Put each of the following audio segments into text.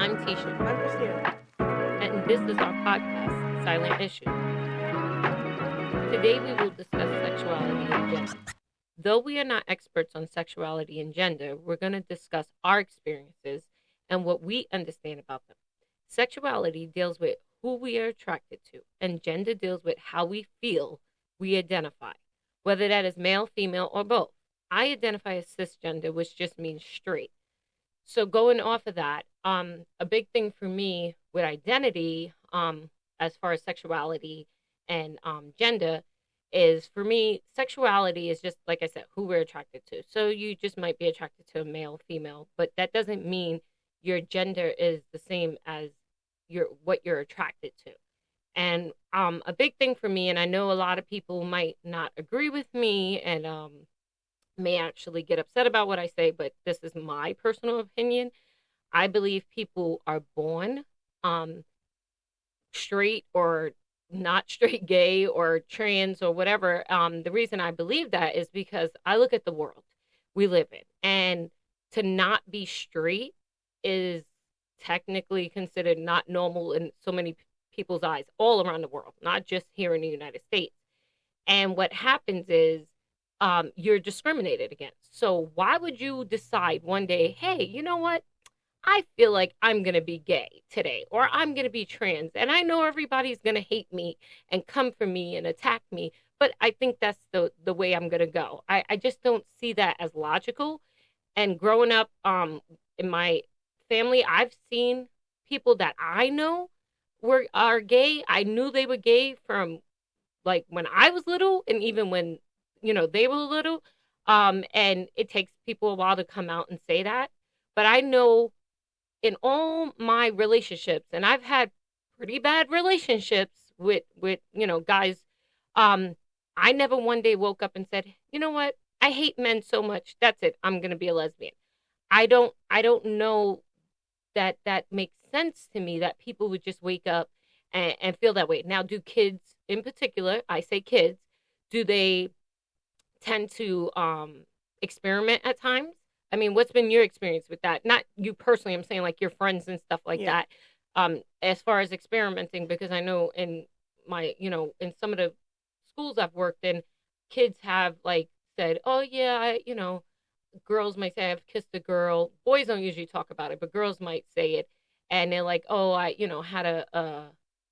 I'm Tisha, I'm Christina. and this is our podcast, Silent Issues. Today we will discuss sexuality and gender. Though we are not experts on sexuality and gender, we're going to discuss our experiences and what we understand about them. Sexuality deals with who we are attracted to, and gender deals with how we feel we identify, whether that is male, female, or both. I identify as cisgender, which just means straight. So going off of that, a big thing for me with identity, as far as sexuality and gender, is for me, sexuality is just like I said, who we're attracted to. So you just might be attracted to a male, female, but that doesn't mean your gender is the same as your what you're attracted to. And a big thing for me, and I know a lot of people might not agree with me, and may actually get upset about what I say, but this is my personal opinion. I believe people are born um, straight or not straight, gay or trans or whatever. The reason I believe that is because I look at the world we live in, and to not be straight is technically considered not normal in so many people's eyes all around the world, not just here in the United States. And what happens is you're discriminated against. So why would you decide one day, hey, you know what? I feel like I'm going to be gay today, or I'm going to be trans. And I know everybody's going to hate me and come for me and attack me. But I think that's the way I'm going to go. I just don't see that as logical. And growing up in my family, I've seen people that I know are gay. I knew they were gay from like when I was little and even when, they were little. And it takes people a while to come out and say that. But I know in all my relationships, and I've had pretty bad relationships with guys, um, I never one day woke up and said, you know what? I hate men so much. That's it. I'm gonna be a lesbian. I don't know that that makes sense to me that people would just wake up and feel that way. Now, do kids in particular, I say kids, do they tend to experiment at times? I mean, what's been your experience with that? Not you personally, I'm saying like your friends and stuff like Yeah. that. As far as experimenting, because I know in in some of the schools I've worked in, kids have like said, "Oh yeah, girls might say I've kissed a girl. Boys don't usually talk about it, but girls might say it, and they're like, "Oh, I, had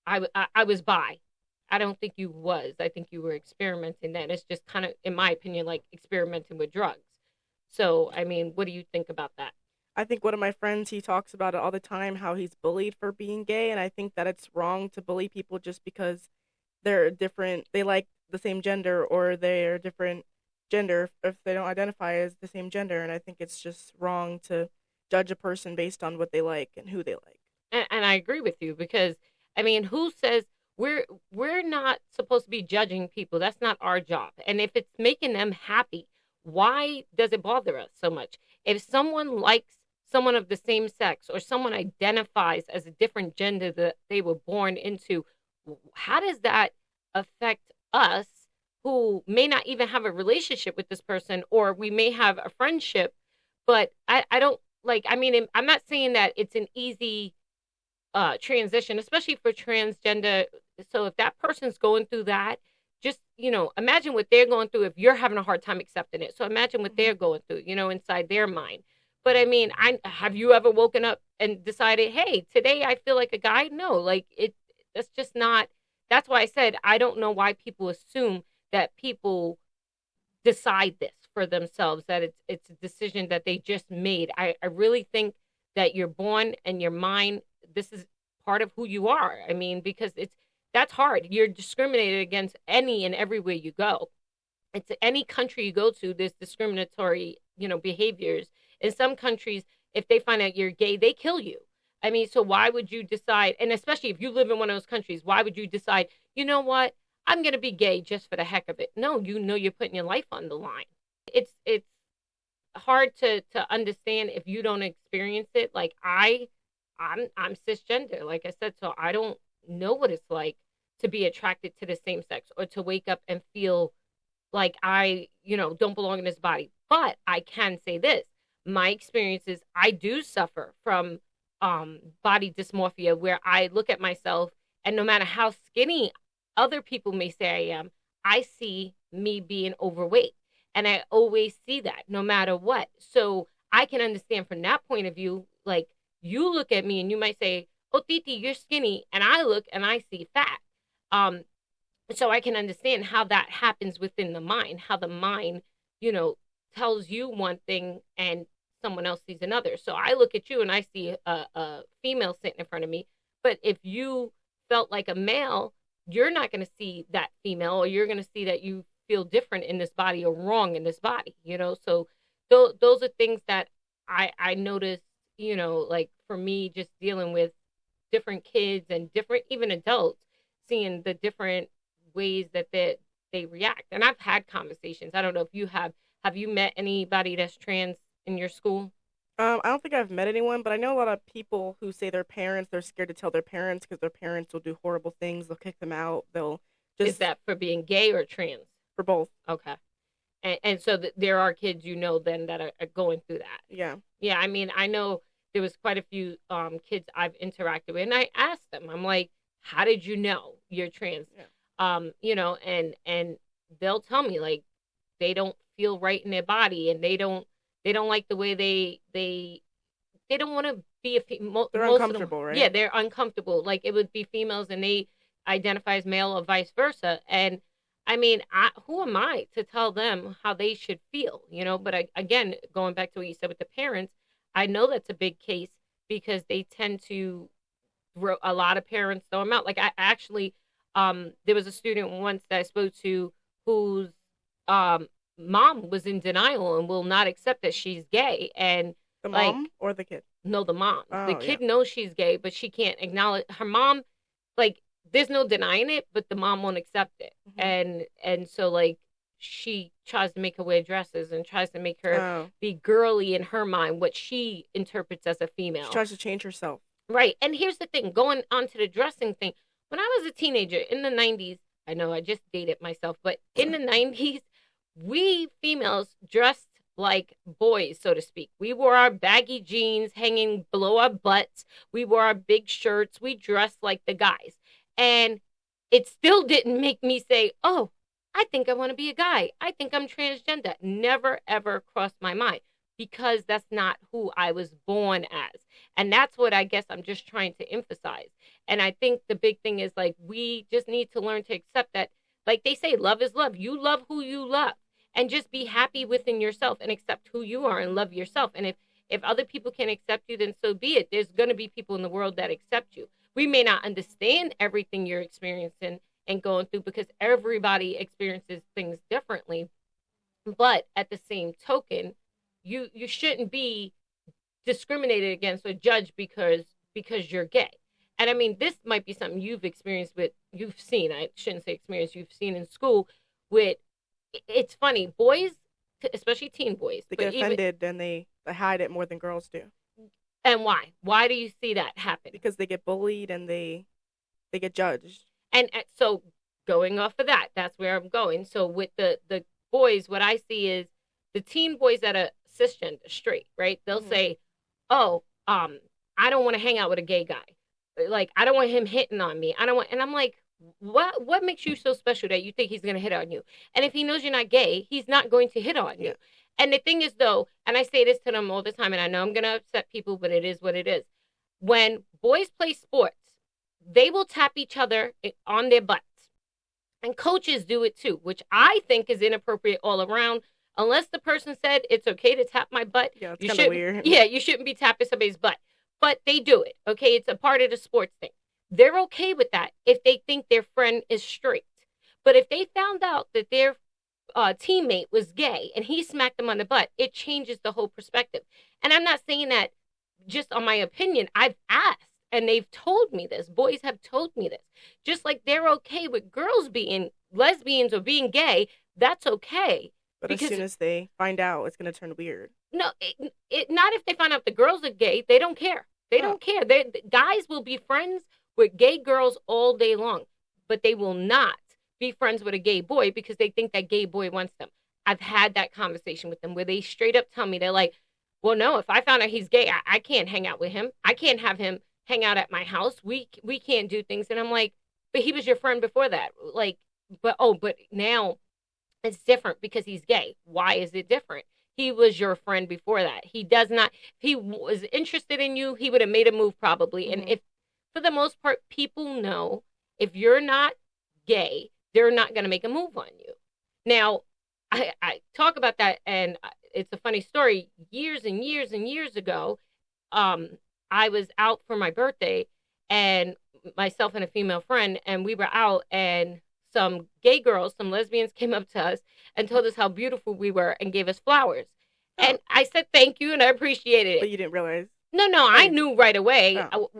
I was bi." I don't think you was. I think you were experimenting. Then it's just kind of, in my opinion, like experimenting with drugs. So, I mean, what do you think about that? I think one of my friends, he talks about it all the time, how he's bullied for being gay, and I think that it's wrong to bully people just because they're different, they like the same gender, or they're different gender if they don't identify as the same gender, and I think it's just wrong to judge a person based on what they like and who they like. And I agree with you because I mean, who says we're not supposed to be judging people? That's not our job. And if it's making them happy, why does it bother us so much? If someone likes someone of the same sex or someone identifies as a different gender that they were born into, how does that affect us who may not even have a relationship with this person, or we may have a friendship, but I don't like, I mean, I'm not saying that it's an easy transition, especially for transgender. So if that person's going through that, just imagine what they're going through if you're having a hard time accepting it. So imagine what Hmm. they're going through, inside their mind. But I mean, I have you ever woken up and decided, hey, today I feel like a guy? No, like it. That's just not. That's why I said I don't know why people assume that people decide this for themselves, that it's a decision that they just made. I really think that you're born and your mind, this is part of who you are. I mean, because that's hard. You're discriminated against any and everywhere you go. It's any country you go to, there's discriminatory, behaviors. In some countries, if they find out you're gay, they kill you. I mean, so why would you decide, and especially if you live in one of those countries, why would you decide, you know what, I'm going to be gay just for the heck of it? No, you're putting your life on the line. It's hard to understand if you don't experience it. Like I'm cisgender, like I said, so I don't know what it's like to be attracted to the same sex or to wake up and feel like I, don't belong in this body. But I can say this, my experiences, I do suffer from body dysmorphia where I look at myself and no matter how skinny other people may say I am, I see me being overweight. And I always see that no matter what. So I can understand from that point of view, like you look at me and you might say, "Oh, Titi, you're skinny." And I look and I see fat. Um, so I can understand how that happens within the mind, how the mind, you know, tells you one thing and someone else sees another. So I look at you and I see a female sitting in front of me. But if you felt like a male, you're not going to see that female, or you're going to see that you feel different in this body or wrong in this body, you know? So those are things that I noticed, you know, like for me, just dealing with different kids and different, even adults, seeing the different ways that they react. And I've had conversations. I don't know if you have you met anybody that's trans in your school? I don't think I've met anyone, but I know a lot of people who say their parents, they're scared to tell their parents because their parents will do horrible things. They'll kick them out. They'll Is just, that for being gay or trans? for both. Okay. And so there are kids, you know, then that are going through that. Yeah. Yeah, I mean, I know there was quite a few kids I've interacted with, and I asked them, I'm like, how did you know you're trans? Yeah. You know, and they'll tell me like they don't feel right in their body, and they don't like the way they don't want to be They're most of them. uncomfortable, right? Yeah, they're uncomfortable. Like it would be females, and they identify as male or vice versa, and I mean, who am I to tell them how they should feel, you know? But again, going back to what you said with the parents, I know that's a big case because they tend to a lot of parents throw them out. Like I actually, there was a student once that I spoke to whose um, mom was in denial and will not accept that she's gay. And The like, mom or the kid? no, the mom. The Oh, yeah. kid knows she's gay, but she can't acknowledge her mom. Like, there's no denying it, but the mom won't accept it. Hmm. And so like she tries to make her wear dresses and tries to make her Oh. be girly in her mind, what she interprets as a She female. tries to change herself. Right. And here's the thing, going on to the dressing thing. When I was a teenager in the 90s, I know I just dated myself, but in the 90s, we females dressed like boys, so to speak. We wore our baggy jeans hanging below our butts. We wore our big shirts. We dressed like the guys. And it still didn't make me say, "Oh, I think I want to be a guy. I think I'm transgender." Never, ever crossed my mind because that's not who I was born as. And that's what I guess I'm just trying to emphasize. And I think the big thing is like, we just need to learn to accept that, like they say, love is love. You love who you love and just be happy within yourself and accept who you are and love yourself. And if other people can accept you, then so be it. There's going to be people in the world that accept you. We may not understand everything you're experiencing and going through because everybody experiences things differently. But at the same token, you shouldn't be discriminated against or judged because you're gay. And I mean, this might be something you've experienced with, you've seen, I shouldn't say experience, you've seen in school with, it's funny, boys, especially teen boys, They but get even, offended and they hide it more than girls do and why do you see that happen? because they get bullied and they get judged. And so going off of that, that's where I'm going. So with the boys, what I see is the teen boys that are cisgender, straight, right? They'll Hmm. say, "Oh, I don't want to hang out with a gay guy. Like, I don't want him hitting on me. I don't want." And I'm like, "What makes you so special that you think he's gonna hit on you? And if he knows you're not gay, he's not going to hit on you." Yeah. And the thing is, though, and I say this to them all the time, and I know I'm gonna upset people, but it is what it is. When boys play sports, they will tap each other on their butts. And coaches do it too, which I think is inappropriate all around. Unless the person said it's okay to tap my butt, Yeah, it's you kind of should. weird. Yeah, you shouldn't be tapping somebody's butt. But they do it. Okay, it's a part of the sports thing. They're okay with that if they think their friend is straight. But if they found out that their teammate was gay and he smacked them on the butt, it changes the whole perspective. And I'm not saying that just on my opinion. I've asked and they've told me this. Boys have told me this. Just like they're okay with girls being lesbians or being gay, that's okay. But as Because soon as they find out, it's gonna turn weird. no, not if they find out the girls are gay. They don't care. They Oh, don't care. Guys will be friends with gay girls all day long, but they will not be friends with a gay boy because they think that gay boy wants them. I've had that conversation with them where they straight up tell me, they're like, Well, no, if I found out he's gay, I can't hang out with him. I can't have him hang out at my house. We can't do things. And I'm like, but he was your friend before that. Like, but now it's different because he's gay. Why is it different? He was your friend before that. He does not. If he was interested in you, he would have made a move probably. And Mm-hmm. if, for the most part, people know if you're not gay, they're not going to make a move on you. Now, I talk about that, and it's a funny story. Years and years and years ago, um, I was out for my birthday, and myself and a female friend, and we were out, and some gay girls, some lesbians came up to us and told us how beautiful we were and gave us flowers. Oh, And I said thank you, and I appreciated it. but you didn't realize. No, Oh, I knew right away, oh,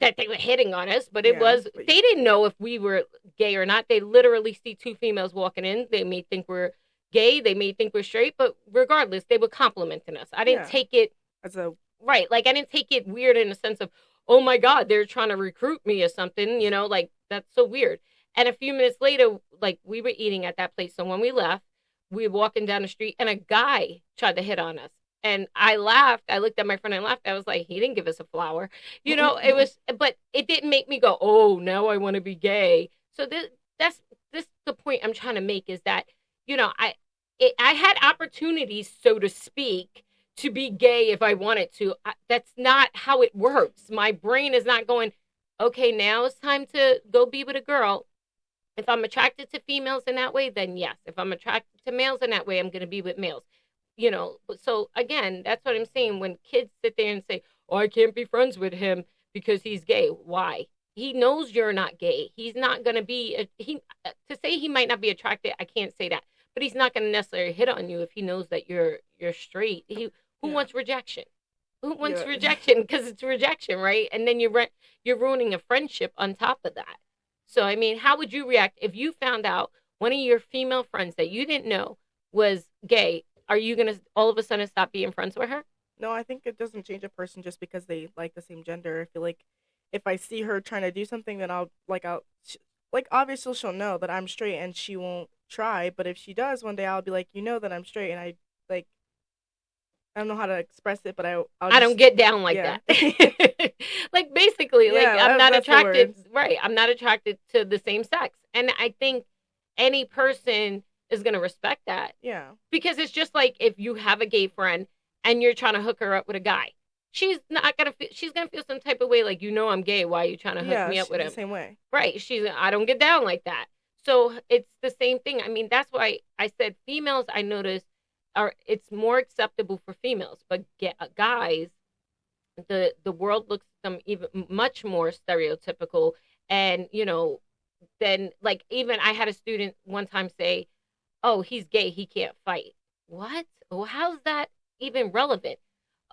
that they were hitting on us, but it yeah. was, they didn't know if we were gay or not. They literally see two females walking in. They may think we're gay, they may think we're straight, but regardless, they were complimenting us. I didn't Yeah. take it As a right. Like, I didn't take it weird in the sense of, oh my God, they're trying to recruit me or something, like that's so weird. And a few minutes later, like we were eating at that place. So when we left, we were walking down the street and a guy tried to hit on us. And I laughed. I looked at my friend and laughed. I was like, he didn't give us a flower. It was, but it didn't make me go, oh, now I want to be gay. So that's this the point I'm trying to make is that, I had opportunities, so to speak, to be gay if I wanted to. That's not how it works. My brain is not going, okay, now it's time to go be with a girl. If I'm attracted to females in that way, then yes. If I'm attracted to males in that way, I'm going to be with males. So again, that's what I'm saying. When kids sit there and say, oh, I can't be friends with him because he's gay. Why? He knows you're not gay. He's not going to be, to say he might not be attracted, I can't say that. But he's not going to necessarily hit on you if he knows that you're straight. Who yeah. wants rejection? Who wants Yeah. rejection? Because it's rejection, right? And then you're ruining a friendship on top of that. So I mean, how would you react if you found out one of your female friends that you didn't know was gay? Are you gonna all of a sudden stop being friends with her? No, I think it doesn't change a person just because they like the same gender. I feel like if I see her trying to do something, then like obviously she'll know that I'm straight and she won't try. But if she does one day, I'll be like, that I'm straight, and like I don't know how to express it, but I'll I don't just get down like yeah. that. Like basically, like Yeah, I'm not that's the attracted, words. right? I'm not attracted to the same sex. And I think any person is going to respect that Yeah. because it's just like if you have a gay friend and you're trying to hook her up with a guy. She's going to feel some type of way like, I'm gay, why are you trying to hook Yeah, me up she's with the him? same way. Right. I don't get down like that. So it's the same thing. I mean, that's why I said females, I noticed, it's more acceptable for females, but guys, the world looks at them even much more stereotypical. And, then like even I had a student one time say, oh, he's gay, he can't fight. What? Well, how's that even relevant?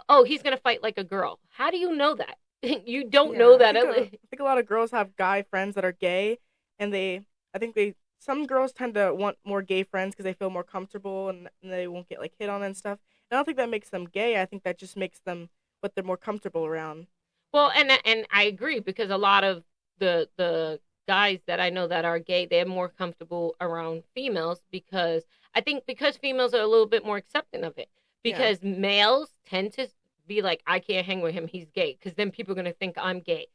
Oh, he's going to fight like a girl. How do you know that? You don't Yeah, know that. I think a lot of girls have guy friends that are gay, and I think some girls tend to want more gay friends because they feel more comfortable and they won't get like hit on and stuff. And I don't think that makes them gay. I think that just makes them what they're more comfortable around. Well, and I agree because a lot of the guys that I know that are gay, they're more comfortable around females because I think because females are a little bit more accepting of it. Yeah, Because males tend to be like, I can't hang with him, he's gay, because then people are gonna think I'm gay.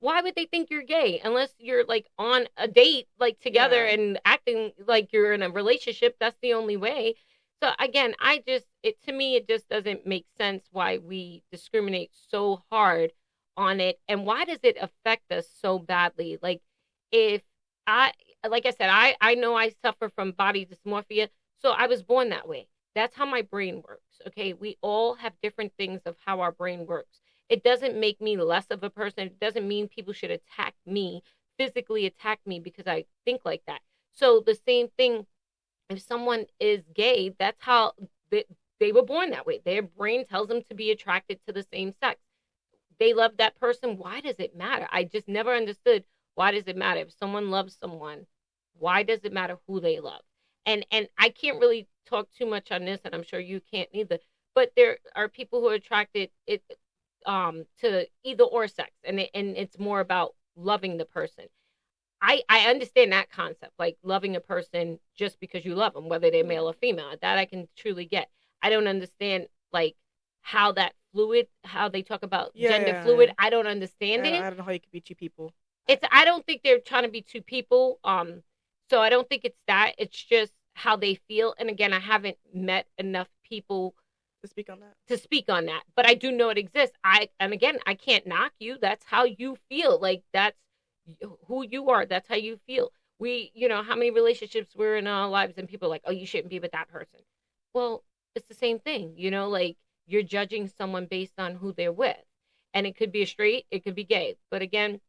Why would they think you're gay unless you're like on a date like together yeah, and acting like you're in a relationship? That's the only way. So again, to me it just doesn't make sense why we discriminate so hard on it, and why does it affect us so badly? Like, if I like I said, I know I suffer from body dysmorphia, so I was born that way. That's how my brain works. Okay, we all have different things of how our brain works. It doesn't make me less of a person. It doesn't mean people should attack me, physically attack me because I think like that. So the same thing, if someone is gay, that's how they were born that way. Their brain tells them to be attracted to the same sex. They love that person. Why does it matter? I just never understood, why does it matter if someone loves someone? Why does it matter who they love? And I can't really talk too much on this, and I'm sure you can't either. But there are people who are attracted to either or sex, and it's more about loving the person. I understand that concept, like loving a person just because you love them, whether they're yeah. male or female. That I can truly get. I don't understand like how they talk about Yeah, gender yeah, fluid. yeah. I don't understand it. I don't know how you could be two people. I don't think they're trying to be two people. So I don't think it's that. It's just how they feel. And again, I haven't met enough people To speak on that. to speak on that, but I do know it exists. And again, I can't knock you. That's how you feel. Like that's who you are. That's how you feel. How many relationships we're in our lives and people are like, oh, you shouldn't be with that person. Well, it's the same thing, like you're judging someone based on who they're with. And it could be a straight, it could be gay. But again,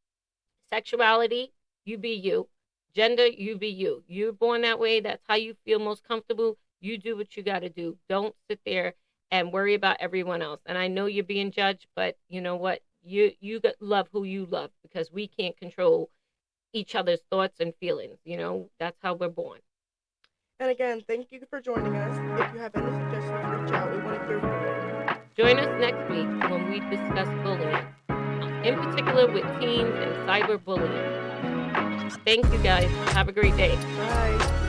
sexuality, you be you. Gender, you be you. You're born that way. That's how you feel most comfortable. You do what you got to do. Don't sit there and worry about everyone else. And I know you're being judged, but you know what? Love who you love, because we can't control each other's thoughts and feelings. That's how we're born. And again, thank you for joining us. If you have any suggestions, reach out. We want to hear from you. Join us next week when we discuss bullying, in particular with teens and cyberbullying. Thank you guys. Have a great day. Bye.